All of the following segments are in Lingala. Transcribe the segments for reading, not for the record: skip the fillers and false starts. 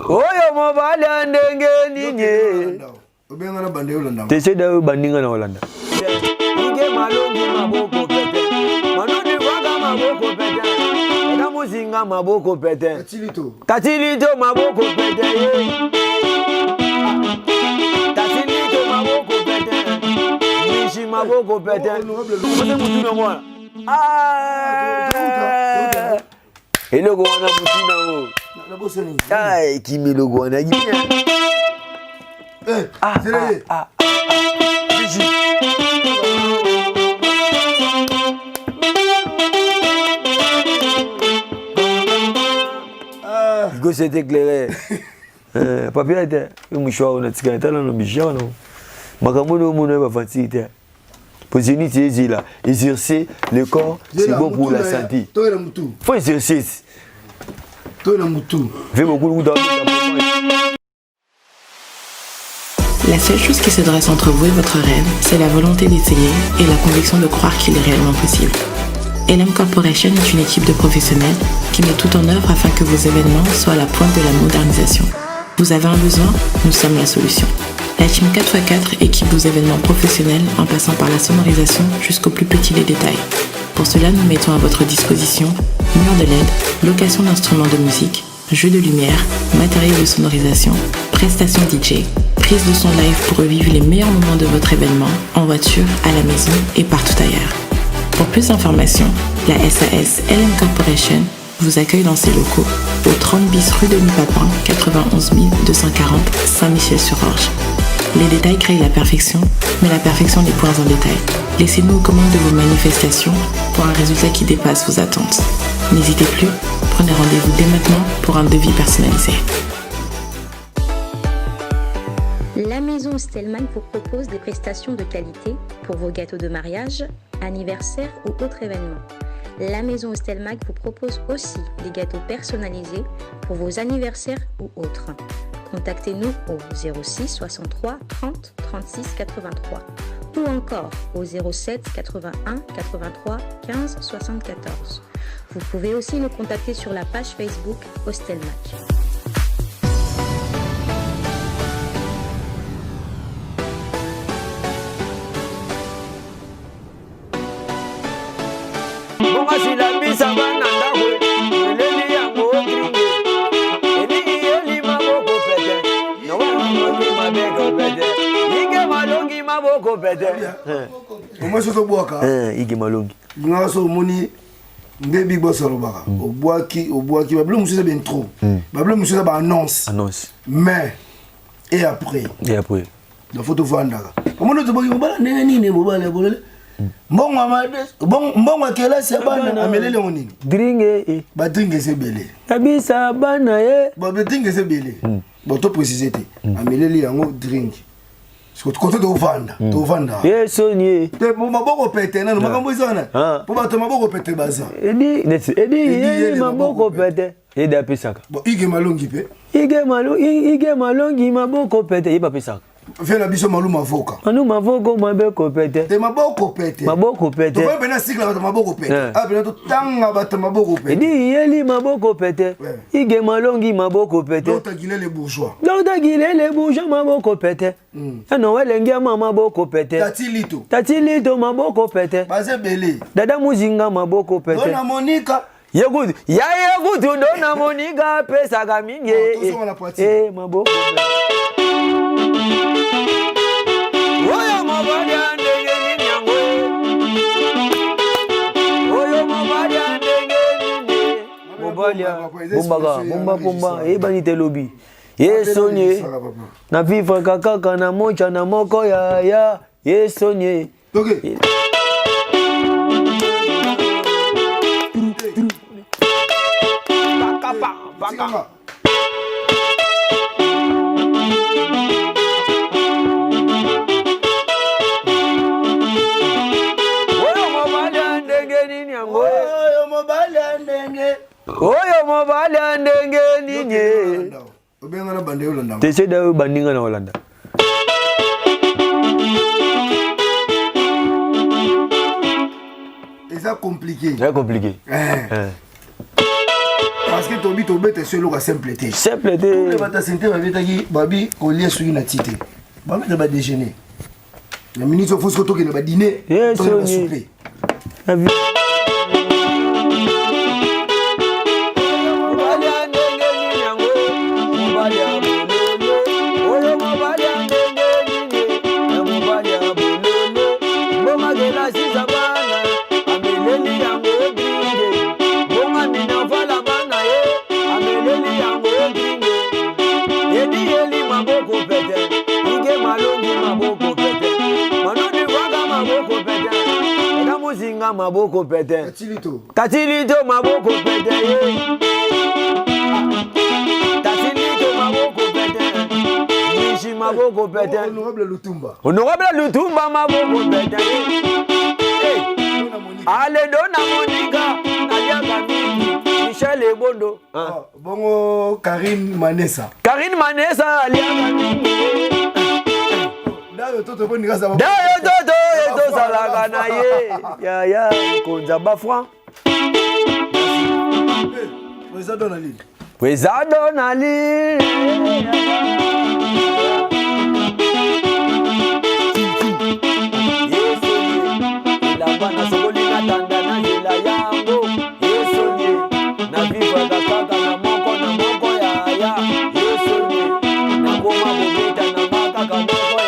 Oyo mobali ndenge ninye. Obengana bande Holanda. Teseda bandinga na Holanda. Ige malongi maboko pete. Manoni waga maboko pete. Na muzinga maboko pete. Katilito maboko pete. Katilito maboko pete. Nishi maboko pete. Mose mutuna mwana. Hello wana mutuna mo. Ay, kimi logo wana gimia. Go c'est éclairé. Papier était mouchoir on a tika tala no bijia no. Makambo no mo no ba fatite. Posini tiezi là, exercer le corps, c'est bon pour la santé. Faut exercer. La seule chose qui se dresse entre vous et votre rêve, c'est la volonté d'essayer et la conviction de croire qu'il est réellement possible. LM Corporation est une équipe de professionnels qui met tout en œuvre afin que vos événements soient à la pointe de la modernisation. Vous avez un besoin, nous sommes la solution. La team 4x4 équipe vos événements professionnels en passant par la sonorisation jusqu'au plus petit des détails. Pour cela, nous mettons à votre disposition murs de LED, location d'instruments de musique, jeux de lumière, matériel de sonorisation, prestations DJ, prise de son live pour revivre les meilleurs moments de votre événement, en voiture, à la maison et partout ailleurs. Pour plus d'informations, la SAS LM Corporation vous accueille dans ses locaux au 30 bis rue de Papin, 91 240 Saint-Michel-sur-Orge. Les détails créent la perfection, mais la perfection n'est point un détail. Laissez-nous aux commandes de vos manifestations pour un résultat qui dépasse vos attentes. N'hésitez plus, prenez rendez-vous dès maintenant pour un devis personnalisé. La maison Stelman vous propose des prestations de qualité pour vos gâteaux de mariage, anniversaire ou autres événements. La maison Stelmag vous propose aussi des gâteaux personnalisés pour vos anniversaires ou autres. Contactez-nous au 06 63 30 36 83 ou encore au 07 81 83 15 74. Vous pouvez aussi nous contacter sur la page Facebook Hostelmag. Comment ça se boit Ige malongi. Nga so moni nde big boss robaka. Au bois qui bablo monsieur bien trop. Bablo monsieur ba annonce. Mais et après. La photo vanda. Comment nous te boki mbala nini mbala bolele. Mbongo amade mbongo kela se bana amelele nini. Dringe ba dringe se belé. Tabisa bana ba dringe se belé. Bon to préciser te. Amelele yango drink. Parce que côté de vanda. Yes, Sonye. Te maboko pete na makambo izana. Po bato maboko pete baza. Edi maboko pete. Eda pesaka. Bon ige malongi pe. Ige malongi maboko pete iba pesaka. Fais la biso maluma avoka. Anu mavoko maboko pete. Te maboko pete. Maboko pete. To va bena cycle bato maboko pete. Ah bena to tanga bato maboko pete. Edi yeli maboko pete. Ige malongi maboko pete. L'autre guilé les bourgeois. Maboko pete. Ano welengi ama maboko pete. Tatilito maboko pete. Baze belé. Dada muzinga maboko pete. Dona Monica. Yegudu. Ya yegudu dona Monica pesa gaminge. Maboko pete. Oyo mobali andenge nini yango. Oyo mobali andenge nini. Bomba. Ebani telobi. Sonye. Na vivre kaka na mocha na moko ya. Sonye. Okay. Baka. Oyo mobali andenge nini. Obengana bande Hollande. T'essaies d'aller bandinga na Hollande. C'est compliqué. C'est compliqué. Parce que Tobi Tobet est seul au simple été. Simple été. Tous les bâtards sentés babi au lieu sur une attité. Babi va déjeuner. La ministre faut que tu va dîner. Yes, tu vas souper. Maboko pete. Katilito maboko pete. Katilito maboko pete. Michi maboko pete. Honorable Lutumba maboko pete. Ale dona Monica. Nadia Camille. Michel Ebondo. Bongo Karine Manessa. Karine Manessa alia Camille. Dayo toto boni gaza. Dayo toto eto salaga na ye. Ya konza bafran. Wezado na li. Yesu ila bana sokoli na tanda na ila yango. Yesu na viva kaka na moko ya. Yesu na goma bobeta na maka moko ya.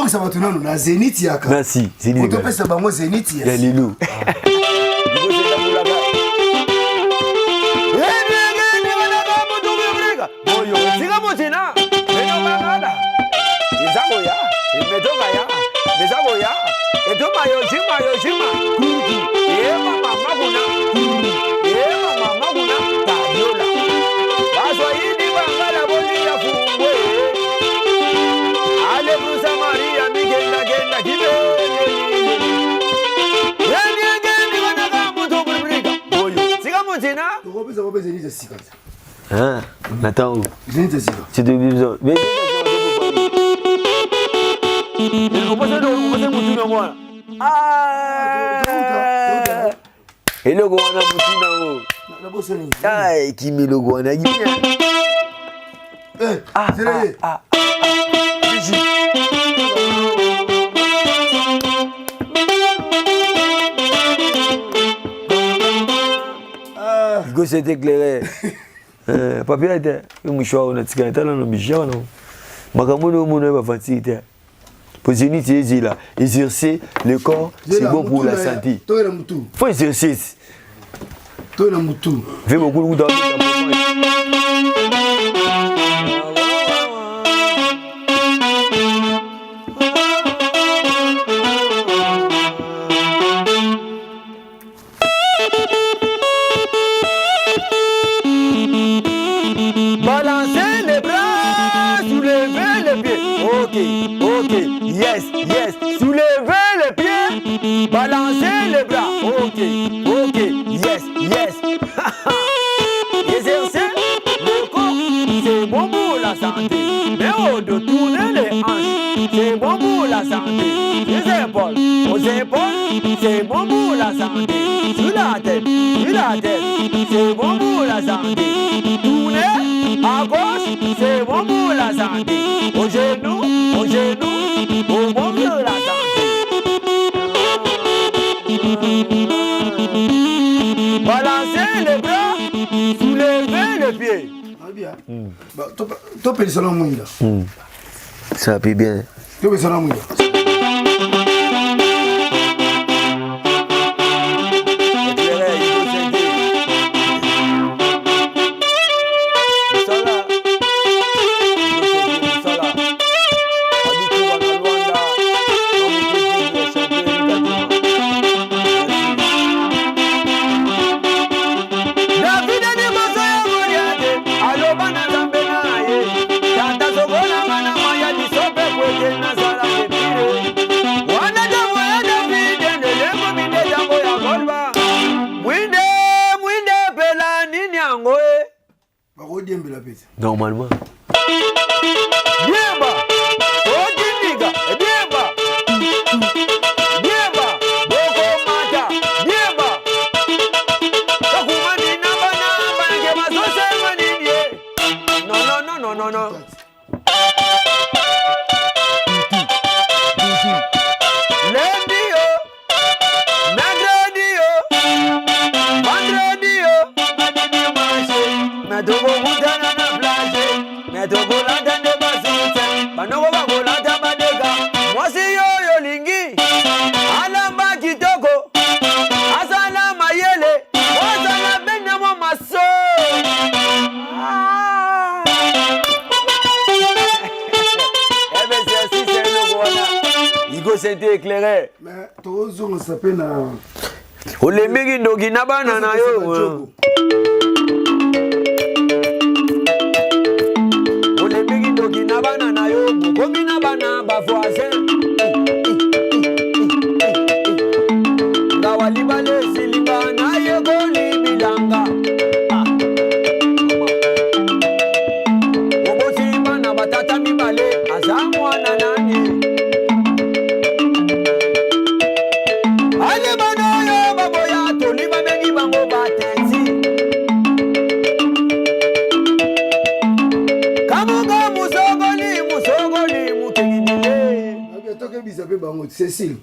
Ça va tourner na Zénith yaka. Merci, Zénith. On te pèse bango Zénith ya Lilou. Hein? Attends où? C'est de l'illusion. Mais et le goana moutina. Aïe, qui met le goana? Go s'est éclairé. Papier était un mouchoir on a tiré dans le bijou non. Magamono mono va fatiguer. Pour Zénith c'est là, exercer le corps c'est bon pour la santé. Faut exercer. Toi la moutou. Fais beaucoup de Ok, yes, soulevez les pieds, balancez les bras, ok, yes. Exercer le corps, c'est bon pour la santé, mais de tourner les hanches, c'est bon pour la santé, les épaules, aux épaules, c'est bon pour la santé, sur la tête, c'est bon pour la santé, tourner à gauche, c'est bon pour la santé, aux genoux, au bon de la santé. Balancez les bras, soulevez les pieds. Bien. Toi, personne mouille. Ça va bien. Toi, personne mouille. Normalement. Dieba! Odiniga! Dieba! Dieba! Boko mata! Dieba! Takumani na bana bange mazose manini. No. Lendio! Nagradio! Vandredio! Manini marche! Madogo mutana na plage! Madogo landa de bazute! Banogo bago landa badega! Mwasi yo lingi! Alamba kitoko! Asala mayele! Wasala benya mo maso! Igo sente éclairé. Mais tozo on s'appelle na Olembiki ndoki na bana na yo. Olembiki ndoki na bana na yo. Komi na bana ba voisin. Ngawali bale silinga na ye goli bilanga. Obosi bana batata mi bale azamwa na nani. Cécile.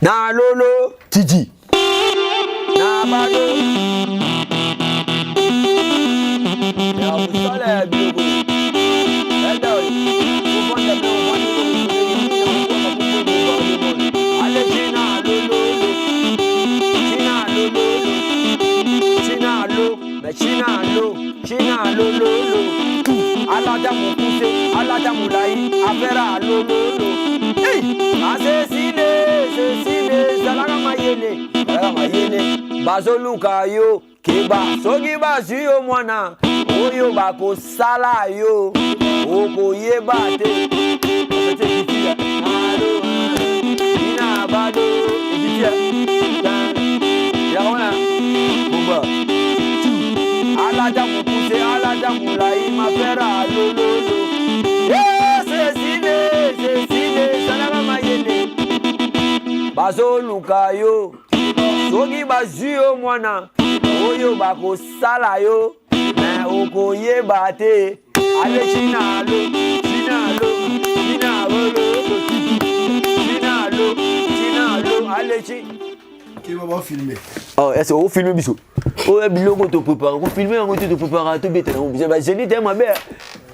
Na lolo Titi. Na bado. Ya usale bigo. Eda oi. Ufonda bigo wani. Ale China lolo. China lolo. Alada mo kuse, alada mo lai, afera lolo. Hey! Cécile, Salaga mayele. Bazoluka yo, keba, sogi bazuyo mwana. Oyo bako sala yo, oko yeba te. Ina bado, yaona, bomba. Alada mukuse, alada mulai, mafera lolo. Cécile, Salaga mayele. Bazoluka yo, sogi bazuyo mwana. Oyo bako sala yo, oko yeba te. Ale China lo, ale China. Qui va filmer? Oh, est-ce que vous filmez biso? Oh, biloko te prépare, vous filmez en côté de préparer tout bête. Bah, je dis ma mère.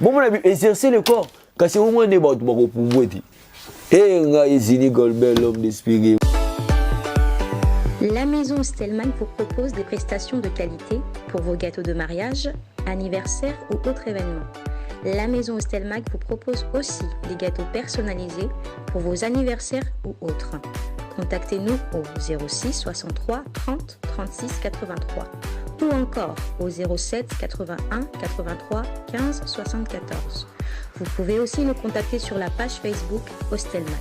Bon, on a exercer le corps. Quand c'est au moins des bottes pour vous dire. Et on a Izini Goldberg, l'homme d'esprit. La maison Stellman vous propose des prestations de qualité pour vos gâteaux de mariage, anniversaire ou autres événements. La maison Stellman vous propose aussi des gâteaux personnalisés pour vos anniversaires ou autres. Contactez-nous au 06 63 30 36 83 ou encore au 07 81 83 15 74. Vous pouvez aussi nous contacter sur la page Facebook Hostelmac.